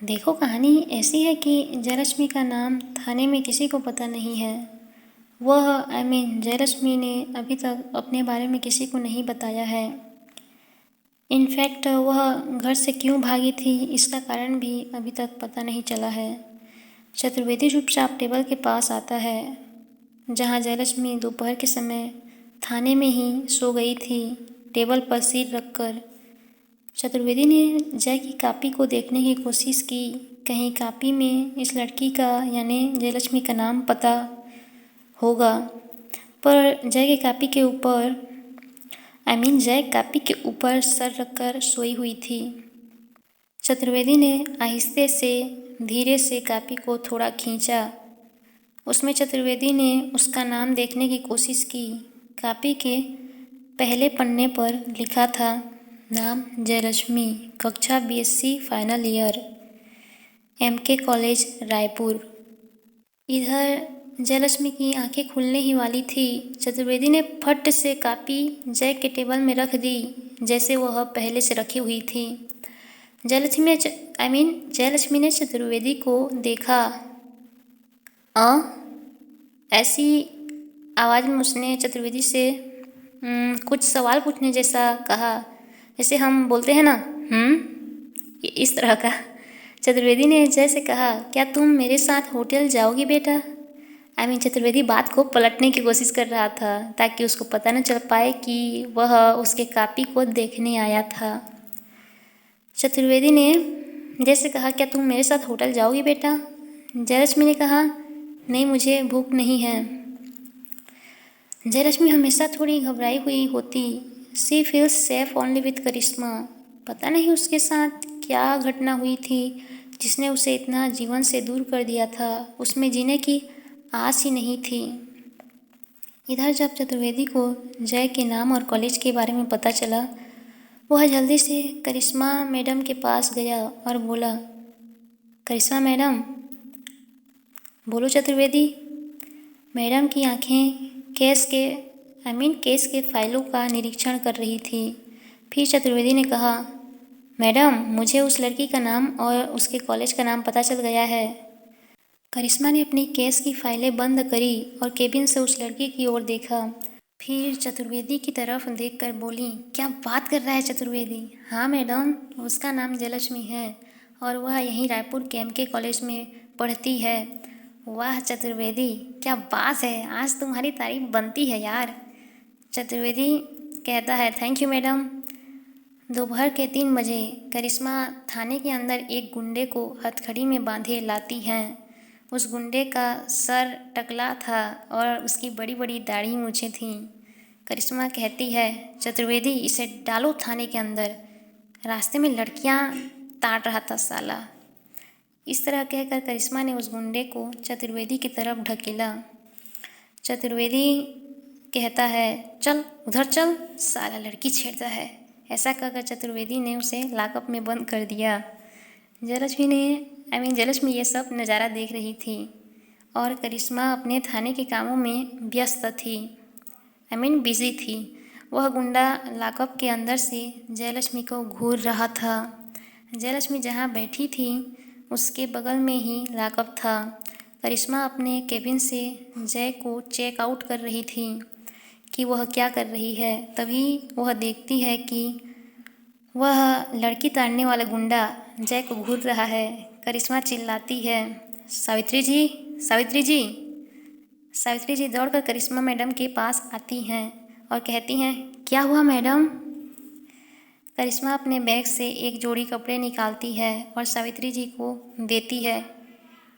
देखो, कहानी ऐसी है कि जयलक्ष्मी का नाम थाने में किसी को पता नहीं है। जयलक्ष्मी ने अभी तक अपने बारे में किसी को नहीं बताया है। इनफैक्ट वह घर से क्यों भागी थी इसका कारण भी अभी तक पता नहीं चला है। चतुर्वेदी चुपचाप टेबल के पास आता है जहाँ जयलक्ष्मी दोपहर के समय थाने में ही सो गई थी, टेबल पर सिर रखकर। चतुर्वेदी ने जय की कॉपी को देखने की कोशिश की, कहीं कॉपी में इस लड़की का यानी जयलक्ष्मी का नाम पता होगा। पर जय कॉपी के ऊपर सर रखकर सोई हुई थी। चतुर्वेदी ने आहिस्ते से धीरे से कॉपी को थोड़ा खींचा। उसमें चतुर्वेदी ने उसका नाम देखने की कोशिश की। कॉपी के पहले पन्ने पर लिखा था, नाम जयलक्ष्मी, कक्षा BSc final year, MK college Raipur. इधर जयलक्ष्मी की आंखें खुलने ही वाली थी। चतुर्वेदी ने फट से कॉपी जय के टेबल में रख दी, जैसे वह पहले से रखी हुई थी। जयलक्ष्मी ने चतुर्वेदी को देखा। ऐसी आवाज़ में उसने चतुर्वेदी से कुछ सवाल पूछने जैसा कहा, जैसे हम बोलते हैं ना, इस तरह का। चतुर्वेदी ने जय से कहा, क्या तुम मेरे साथ होटल जाओगी बेटा? चतुर्वेदी बात को पलटने की कोशिश कर रहा था ताकि उसको पता न चल पाए कि वह उसके कॉपी को देखने आया था। चतुर्वेदी ने जय से कहा, क्या तुम मेरे साथ होटल जाओगी बेटा? जयलक्ष्मी ने कहा, नहीं, मुझे भूख नहीं है। जयलक्ष्मी हमेशा थोड़ी घबराई हुई होती। She feels safe only with Karishma. पता नहीं उसके साथ क्या घटना हुई थी जिसने उसे इतना जीवन से दूर कर दिया था। उसमें जीने की आस ही नहीं थी। इधर जब चतुर्वेदी को जय के नाम और कॉलेज के बारे में पता चला, वह जल्दी से करिश्मा मैडम के पास गया और बोला, करिश्मा मैडम। बोलो चतुर्वेदी। मैडम की आंखें केस के फाइलों का निरीक्षण कर रही थी। फिर चतुर्वेदी ने कहा, मैडम, मुझे उस लड़की का नाम और उसके कॉलेज का नाम पता चल गया है। करिश्मा ने अपनी केस की फाइलें बंद करी और केबिन से उस लड़की की ओर देखा। फिर चतुर्वेदी की तरफ देखकर बोली, क्या बात कर रहा है चतुर्वेदी? हाँ मैडम, उसका नाम जयलक्ष्मी है और वह यहीं रायपुर के एमके कॉलेज में पढ़ती है। वाह चतुर्वेदी, क्या बात है, आज तुम्हारी तारीफ बनती है यार। चतुर्वेदी कहता है, थैंक यू मैडम। दोपहर के 3 बजे करिश्मा थाने के अंदर एक गुंडे को हथकड़ी में बांधे लाती हैं। उस गुंडे का सर टकला था और उसकी बड़ी बड़ी दाढ़ी मूछें थीं। करिश्मा कहती है, चतुर्वेदी, इसे डालो थाने के अंदर। रास्ते में लड़कियां ताड़ रहा था साला। इस तरह कहकर करिश्मा ने उस गुंडे को चतुर्वेदी की तरफ ढकेला। चतुर्वेदी कहता है, चल उधर चल, साला लड़की छेड़ता है। ऐसा कहकर चतुर्वेदी ने उसे लॉकअप में बंद कर दिया। जयलक्ष्मी ये सब नज़ारा देख रही थी और करिश्मा अपने थाने के कामों में व्यस्त थी, बिजी थी। वह गुंडा लॉकअप के अंदर से जयलक्ष्मी को घूर रहा था। जयलक्ष्मी जहाँ बैठी थी उसके बगल में ही लॉकअप था। करिश्मा अपने केबिन से जय को चेक आउट कर रही थी कि वह क्या कर रही है। तभी वह देखती है कि वह लड़की ताड़ने वाला गुंडा जय को घूर रहा है। करिश्मा चिल्लाती है, सावित्री जी, सावित्री जी। सावित्री जी दौड़कर करिश्मा मैडम के पास आती हैं और कहती हैं, क्या हुआ मैडम? करिश्मा अपने बैग से एक जोड़ी कपड़े निकालती है और सावित्री जी को देती है।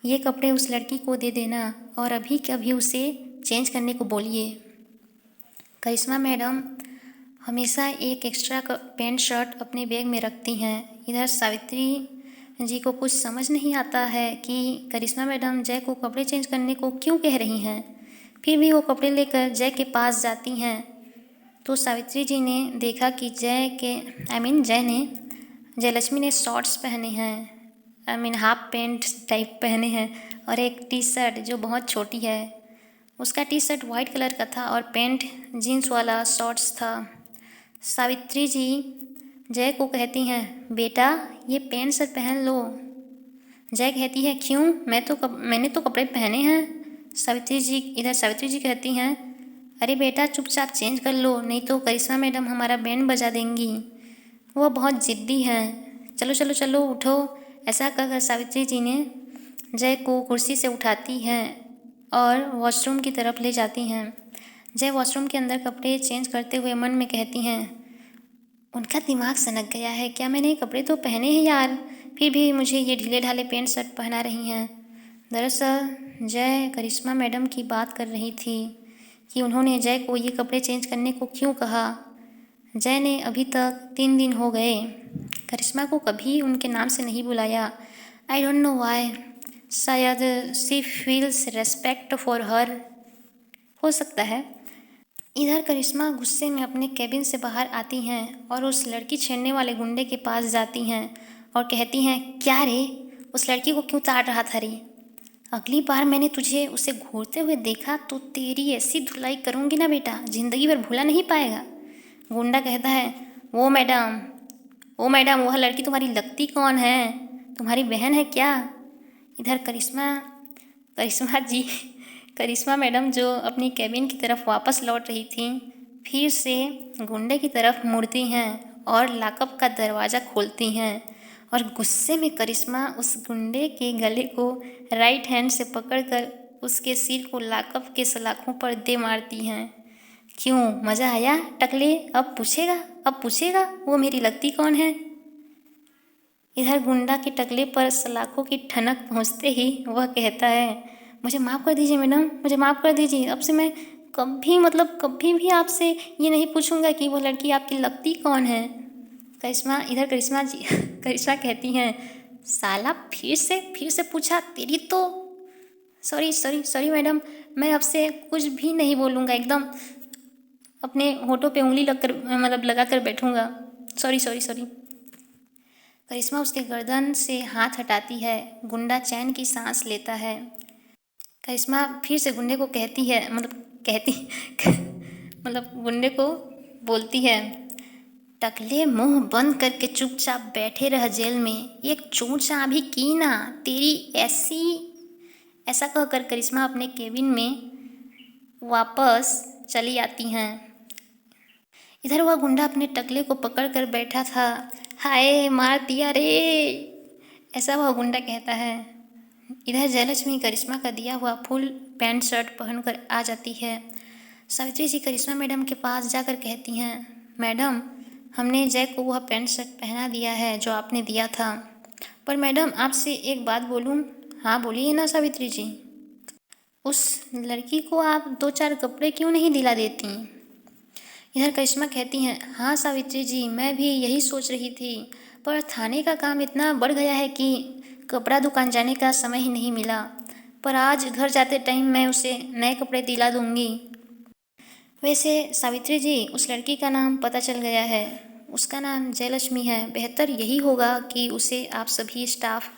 ये कपड़े उस लड़की को दे देना और अभी कभी उसे चेंज करने को बोलिए। करिश्मा मैडम हमेशा एक एक्स्ट्रा पैंट शर्ट अपने बैग में रखती हैं। इधर सावित्री जी को कुछ समझ नहीं आता है कि करिश्मा मैडम जय को कपड़े चेंज करने को क्यों कह रही हैं। फिर भी वो कपड़े लेकर जय के पास जाती हैं तो सावित्री जी ने देखा कि जयलक्ष्मी ने शॉर्ट्स पहने हैं, हाफ पैंट टाइप पहने हैं और एक टी शर्ट जो बहुत छोटी है। उसका टी शर्ट वाइट कलर का था और पैंट जीन्स वाला शॉर्ट्स था। सावित्री जी जय को कहती हैं, बेटा ये पैंट शर्ट पहन लो। जय कहती है, क्यों? मैंने तो कपड़े पहने हैं। सावित्री जी कहती हैं, अरे बेटा चुपचाप चेंज कर लो, नहीं तो करिश्मा मैडम हमारा बैंड बजा देंगी। वह बहुत ज़िद्दी हैं। चलो चलो चलो उठो। ऐसा कहकर सावित्री जी ने जय को कुर्सी से उठाती हैं और वॉशरूम की तरफ ले जाती हैं। जय वॉशरूम के अंदर कपड़े चेंज करते हुए मन में कहती हैं, उनका दिमाग सनक गया है क्या? मैंने कपड़े तो पहने हैं यार, फिर भी मुझे ये ढीले ढाले पैंट शर्ट पहना रही हैं। दरअसल जय करिश्मा मैडम की बात कर रही थी कि उन्होंने जय को ये कपड़े चेंज करने को क्यों कहा। जय ने अभी तक 3 दिन हो गए करिश्मा को कभी उनके नाम से नहीं बुलाया। आई डोंट नो वाई, शायद she feels respect for her, हो सकता है। इधर करिश्मा गुस्से में अपने कैबिन से बाहर आती हैं और उस लड़की छेड़ने वाले गुंडे के पास जाती हैं और कहती हैं, क्या रे, उस लड़की को क्यों ताड़ रहा था रे? अगली बार मैंने तुझे उसे घूरते हुए देखा तो तेरी ऐसी धुलाई करूँगी ना बेटा, जिंदगी भर भूला नहीं पाएगा। गुंडा कहता है, वो मैडम वह लड़की तुम्हारी लगती कौन है? तुम्हारी बहन है क्या? इधर करिश्मा मैडम जो अपनी कैबिन की तरफ वापस लौट रही थीं, फिर से गुंडे की तरफ मुड़ती हैं और लॉकअप का दरवाज़ा खोलती हैं और गुस्से में करिश्मा उस गुंडे के गले को राइट हैंड से पकड़कर उसके सिर को लॉकअप के सलाखों पर दे मारती हैं। क्यों, मज़ा आया टकले? अब पूछेगा वो मेरी लगती कौन है? इधर गुंडा के टकले पर सलाखों की ठनक पहुंचते ही वह कहता है, मुझे माफ़ कर दीजिए मैडम, मुझे माफ़ कर दीजिए। अब से मैं कभी भी आपसे ये नहीं पूछूंगा कि वो लड़की आपकी लगती कौन है। करिश्मा कहती हैं, साला फिर से पूछा, तेरी तो सॉरी मैडम, मैं आपसे कुछ भी नहीं बोलूँगा, एकदम अपने होठों पे उंगली लगा कर बैठूँगा। सॉरी। करिश्मा उसके गर्दन से हाथ हटाती है। गुंडा चैन की सांस लेता है। करिश्मा फिर से गुंडे को गुंडे को बोलती है, टकले मुंह बंद करके चुपचाप बैठे रह जेल में, एक चूर चाँ भी की ना तेरी ऐसी। ऐसा कहकर करिश्मा अपने केबिन में वापस चली आती हैं। इधर वह गुंडा अपने टकले को पकड़ कर बैठा था। हाय मार दिया रे, ऐसा वह गुंडा कहता है। इधर जयलक्ष्मी करिश्मा का दिया हुआ फुल पैंट शर्ट पहनकर आ जाती है। सावित्री जी करिश्मा मैडम के पास जाकर कहती हैं, मैडम हमने जय को वह पैंट शर्ट पहना दिया है जो आपने दिया था। पर मैडम आपसे एक बात बोलूं? हाँ बोलिए ना सावित्री जी। उस लड़की को आप 2-4 कपड़े क्यों नहीं दिला देती? इधर करिश्मा कहती हैं, हाँ सावित्री जी, मैं भी यही सोच रही थी, पर थाने का काम इतना बढ़ गया है कि कपड़ा दुकान जाने का समय ही नहीं मिला। पर आज घर जाते टाइम मैं उसे नए कपड़े दिला दूंगी। वैसे सावित्री जी, उस लड़की का नाम पता चल गया है, उसका नाम जयलक्ष्मी है। बेहतर यही होगा कि उसे आप सभी स्टाफ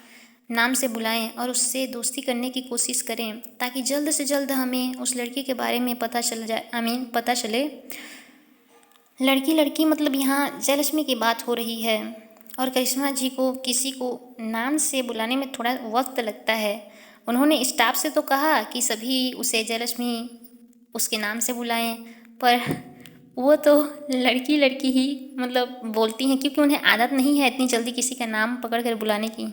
नाम से बुलाएं और उससे दोस्ती करने की कोशिश करें, ताकि जल्द से जल्द हमें उस लड़की के बारे में पता चले। लड़की मतलब यहाँ जयलक्ष्मी की बात हो रही है और करिश्मा जी को किसी को नाम से बुलाने में थोड़ा वक्त लगता है। उन्होंने स्टाफ से तो कहा कि सभी उसे जयलक्ष्मी उसके नाम से बुलाएं, पर वो तो लड़की ही बोलती हैं, क्योंकि उन्हें आदत नहीं है इतनी जल्दी किसी का नाम पकड़ कर बुलाने की।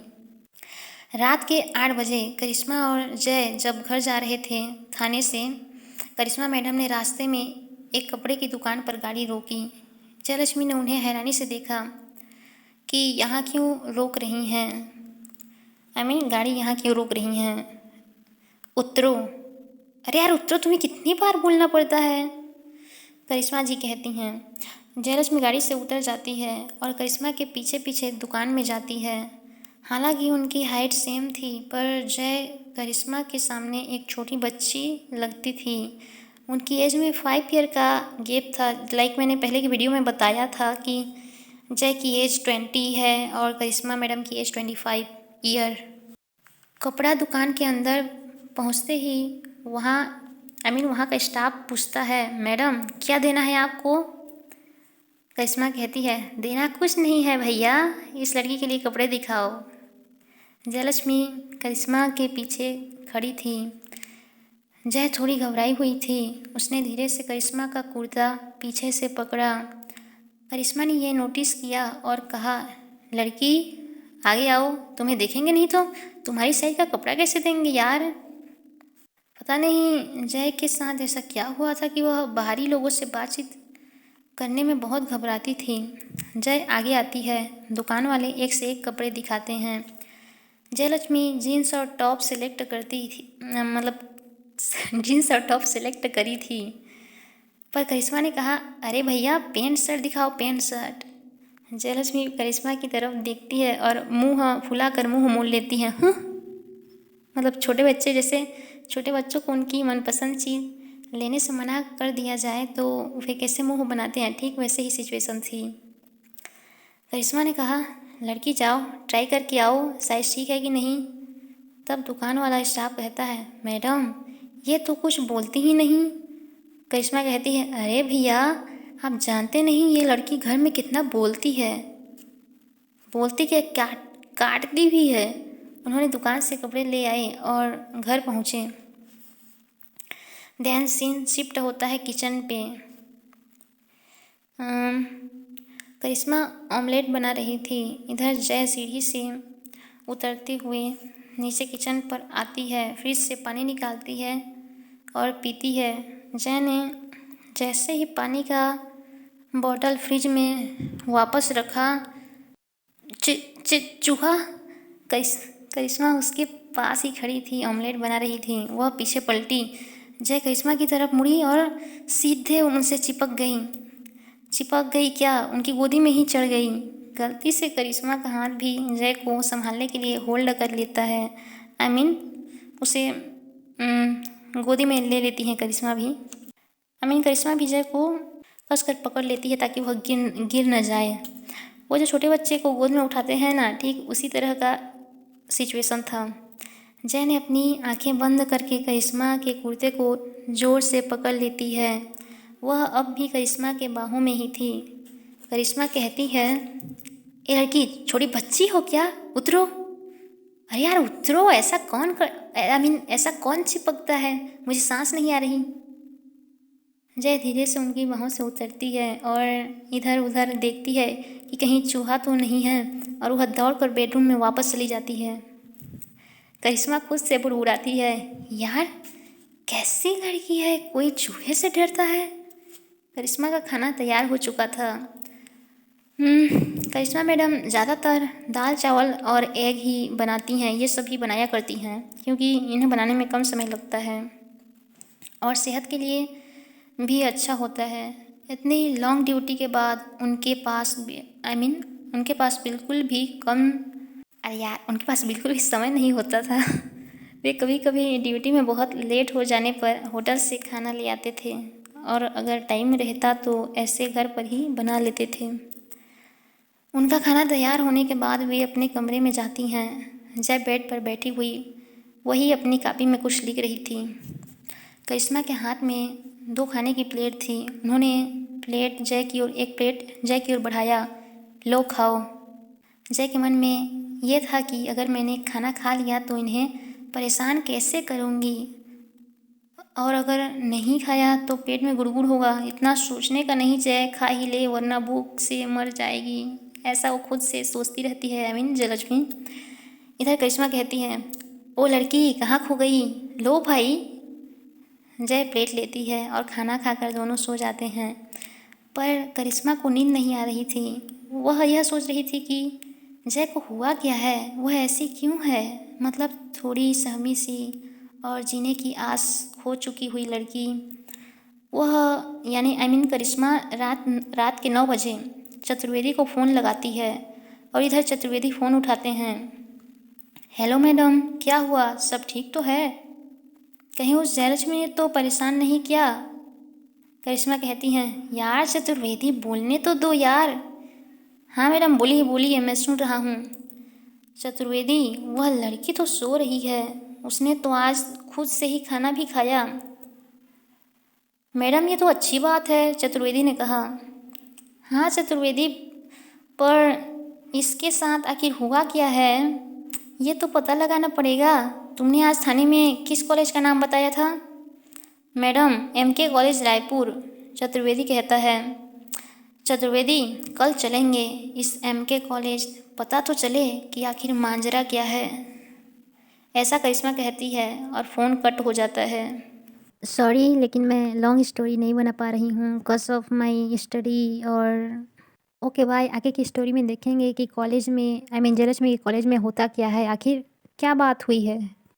रात के 8 बजे करिश्मा और जय जब घर जा रहे थे थाने से, करिश्मा मैडम ने रास्ते में एक कपड़े की दुकान पर गाड़ी रोकी। जयलक्ष्मी ने उन्हें हैरानी से देखा कि यहाँ क्यों रोक रही हैं, गाड़ी यहाँ क्यों रोक रही हैं? उतरो। अरे यार उतरो, तुम्हें कितनी बार बोलना पड़ता है, करिश्मा जी कहती हैं। जयलक्ष्मी गाड़ी से उतर जाती है और करिश्मा के पीछे पीछे दुकान में जाती है। हालांकि उनकी हाइट सेम थी, पर जय करिश्मा के सामने एक छोटी बच्ची लगती थी। उनकी एज में 5 ईयर का गैप था। मैंने पहले की वीडियो में बताया था कि जय की एज 20 है और करिश्मा मैडम की एज 25 ईयर। कपड़ा दुकान के अंदर पहुंचते ही वहाँ का स्टाफ पूछता है, मैडम क्या देना है आपको? करिश्मा कहती है, देना कुछ नहीं है भैया, इस लड़की के लिए कपड़े दिखाओ। जयलक्ष्मी करिश्मा के पीछे खड़ी थी। जय थोड़ी घबराई हुई थी। उसने धीरे से करिश्मा का कुर्ता पीछे से पकड़ा। करिश्मा ने यह नोटिस किया और कहा, लड़की आगे आओ, तुम्हें देखेंगे नहीं तो तुम्हारी साइज का कपड़ा कैसे देंगे यार। पता नहीं जय के साथ ऐसा क्या हुआ था कि वह बाहरी लोगों से बातचीत करने में बहुत घबराती थी। जय आगे आती है। दुकान वाले एक से एक कपड़े दिखाते हैं। जयलक्ष्मी जीन्स और टॉप सेलेक्ट करती थी, मतलब जीन्स और टॉप सेलेक्ट करी थी। पर करिश्मा ने कहा, अरे भैया पैंट शर्ट दिखाओ, पैंट शर्ट। जयलक्ष्मी करिश्मा की तरफ देखती है और मुंह फुलाकर मुंह मोड़ लेती है। मतलब छोटे बच्चे जैसे छोटे बच्चों को उनकी मनपसंद चीज़ लेने से मना कर दिया जाए तो वे कैसे मुंह बनाते हैं, ठीक वैसे ही सिचुएशन थी। करिश्मा ने कहा, लड़की जाओ ट्राई करके आओ साइज ठीक है कि नहीं। तब दुकान वाला स्टाफ कहता है, मैडम ये तो कुछ बोलती ही नहीं। करिश्मा कहती है, अरे भैया आप जानते नहीं ये लड़की घर में कितना बोलती है, बोलती क्या काटती भी है। उन्होंने दुकान से कपड़े ले आए और घर पहुँचे। ध्यान सीन शिफ्ट होता है किचन पे। करिश्मा ऑमलेट बना रही थी। इधर जय सीढ़ी से उतरते हुए नीचे किचन पर आती है, फ्रिज से पानी निकालती है और पीती है। जय ने जैसे ही पानी का बॉटल फ्रिज में वापस रखा, चूहा। करिश्मा उसके पास ही खड़ी थी, ऑमलेट बना रही थी। वह पीछे पलटी। जय करिश्मा की तरफ मुड़ी और सीधे उनसे चिपक गई क्या, उनकी गोदी में ही चढ़ गई। गलती से करिश्मा का हाथ भी जय को संभालने के लिए होल्ड कर लेता है। उसे गोदी में ले लेती है करिश्मा भी। करिश्मा भी जय को कसकर पकड़ लेती है ताकि वह गिर न जाए। वो जो छोटे बच्चे को गोद में उठाते हैं ना, ठीक उसी तरह का सिचुएशन था। जय ने अपनी आंखें बंद करके करिश्मा के कुर्ते को जोर से पकड़ लेती है। वह अब भी करिश्मा के बाहों में ही थी। करिश्मा कहती है, ए लड़की छोटी बच्ची हो क्या, उतरो। अरे यार उतरो, ऐसा कौन चिपकता है, मुझे सांस नहीं आ रही। जय धीरे से उनकी बाहों से उतरती है और इधर उधर देखती है कि कहीं चूहा तो नहीं है और वह दौड़कर बेडरूम में वापस चली जाती है। करिश्मा खुद से बुड़बुड़ाती है, यार कैसी लड़की है, कोई चूहे से डरता है। करिश्मा का खाना तैयार हो चुका था। करिश्मा मैडम ज़्यादातर दाल चावल और एग ही बनाती हैं, ये सब ही बनाया करती हैं क्योंकि इन्हें बनाने में कम समय लगता है और सेहत के लिए भी अच्छा होता है। इतनी लॉन्ग ड्यूटी के बाद उनके पास बिल्कुल भी समय नहीं होता था। वे कभी कभी ड्यूटी में बहुत लेट हो जाने पर होटल से खाना ले आते थे और अगर टाइम रहता तो ऐसे घर पर ही बना लेते थे। उनका खाना तैयार होने के बाद वे अपने कमरे में जाती हैं। जय बेड पर बैठी हुई वही अपनी कॉपी में कुछ लिख रही थी। करिश्मा के हाथ में 2 खाने की प्लेट थी। उन्होंने एक प्लेट जय की ओर बढ़ाया, लो खाओ। जय के मन में ये था कि अगर मैंने खाना खा लिया तो इन्हें परेशान कैसे करूँगी, और अगर नहीं खाया तो पेट में गुड़गुड़ होगा। इतना सोचने का नहीं, जय खा ही ले वरना भूख से मर जाएगी, ऐसा वो खुद से सोचती रहती है जयलक्ष्मी। इधर करिश्मा कहती है, ओ लड़की कहाँ खो गई, लो भाई। जय प्लेट लेती है और खाना खाकर दोनों सो जाते हैं। पर करिश्मा को नींद नहीं आ रही थी। वह यह सोच रही थी कि जय को हुआ क्या है, वह ऐसी क्यों है, मतलब थोड़ी सहमी सी और जीने की आस खो चुकी हुई लड़की। करिश्मा रात के 9 बजे चतुर्वेदी को फ़ोन लगाती है और इधर चतुर्वेदी फ़ोन उठाते हैं। हेलो मैडम, क्या हुआ, सब ठीक तो है, कहीं उस जयलक्ष्मी ने तो परेशान नहीं किया। करिश्मा कहती हैं, यार चतुर्वेदी बोलने तो दो यार। हाँ मैडम बोलिए मैं सुन रहा हूँ। चतुर्वेदी, वह लड़की तो सो रही है, उसने तो आज खुद से ही खाना भी खाया। मैडम ये तो अच्छी बात है, चतुर्वेदी ने कहा। हाँ चतुर्वेदी, पर इसके साथ आखिर हुआ क्या है। ये तो पता लगाना पड़ेगा। तुमने आज थाने में किस कॉलेज का नाम बताया था? Madam, MK college Raipur. Chaturvedi कहता है। चतुर्वेदी, कल चलेंगे इस एमके कॉलेज, पता तो चले कि आखिर मांजरा क्या है। ऐसा करिश्मा कहती है और फ़ोन कट हो जाता है। सॉरी, लेकिन मैं लॉन्ग स्टोरी नहीं बना पा रही हूँ बिकॉज ऑफ माई स्टडी। और ओके बाय, आगे की स्टोरी में देखेंगे कि कॉलेज में, आई मीन जेलस में, कॉलेज में होता क्या है, आखिर क्या बात हुई है।